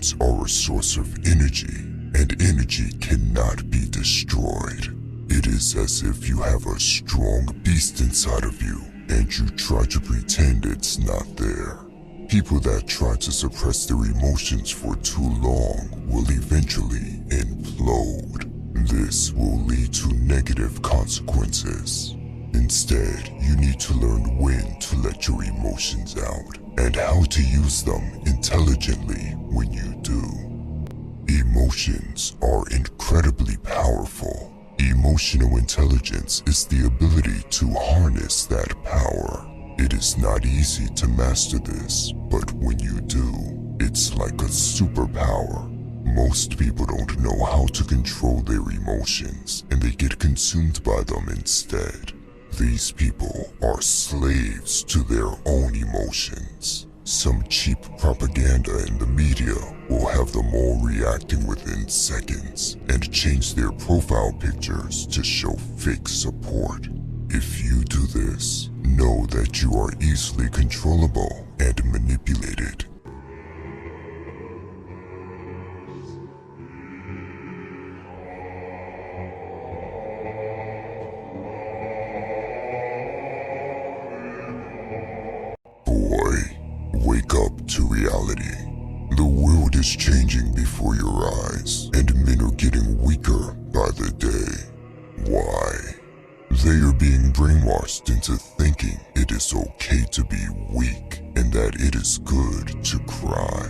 Emotions are a source of energy, and energy cannot be destroyed. It is as if you have a strong beast inside of you, and you try to pretend it's not there. People that try to suppress their emotions for too long will eventually implode. This will lead to negative consequences. Instead, you need to learn when to let your emotions out and how to use them intelligently when you do. Emotions are incredibly powerful. Emotional intelligence is the ability to harness that power. It is not easy to master this, but when you do, it's like a superpower. Most people don't know how to control their emotions, and they get consumed by them instead. These people are slaves to their own emotions. Some cheap propaganda in the media will have them all reacting within seconds and change their profile pictures to show fake support. If you do this, know that you are easily controllable and manipulated. Boy, wake up to reality. The world is changing before your eyes, and men are getting weaker by the day. Why? They are being brainwashed into thinking it is okay to be weak and that it is good to cry.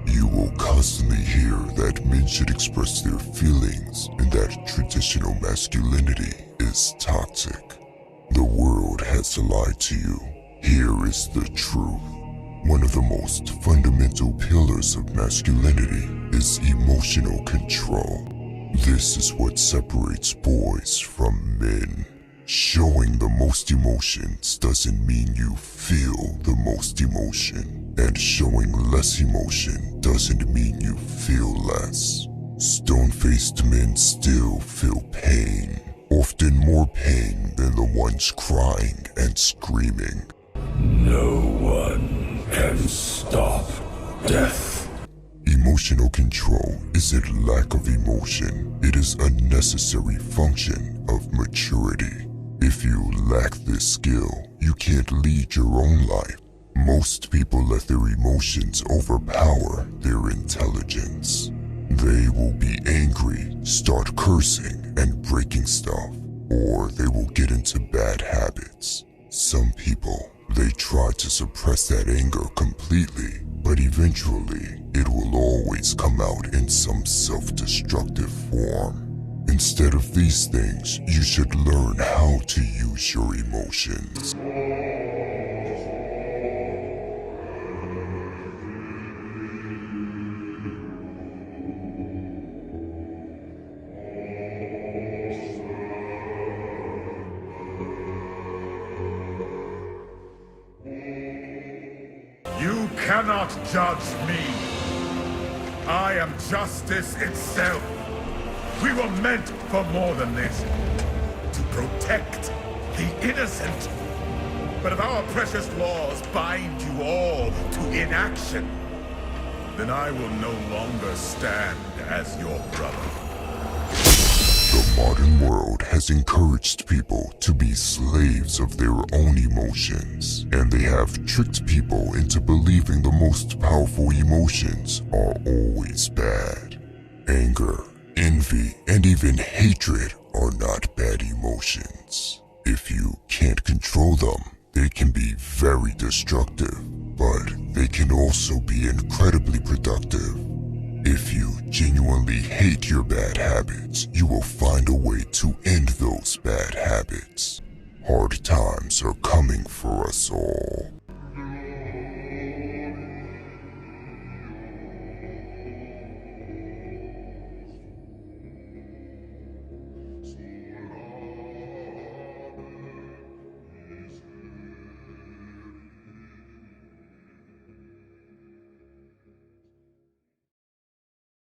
You will constantly hear that men should express their feelings and that traditional masculinity is toxic. The world has lied to you. Here is the truth. One of the most fundamental pillars of masculinity is emotional control. This is what separates boys from men. Showing the most emotions doesn't mean you feel the most emotion, and showing less emotion doesn't mean you feel less. Stone-faced men still feel pain, often more pain than the ones crying and screaming. No one can stop death. Emotional control isn't lack of emotion, it is a necessary function of maturity. If you lack this skill, you can't lead your own life. Most people let their emotions overpower their intelligence. They will be angry, start cursing, and breaking stuff, or they will get into bad habits. Some people, they try to suppress that anger completely, but eventually, it will always come out in some self-destructive form. Instead of these things, you should learn how to use your emotions. You cannot judge me. I am justice itself. We were meant for more than this. To protect the innocent. But if our precious laws bind you all to inaction, then I will no longer stand as your brother. The modern world has encouraged people to be slaves of their own emotions, and they have tricked people into believing the most powerful emotions are always bad. Anger, envy, and even hatred are not bad emotions. If you can't control them, they can be very destructive, but they can also be incredibly productive. If you genuinely hate your bad habits, you will find a way to end those bad habits. Hard times are coming for us all.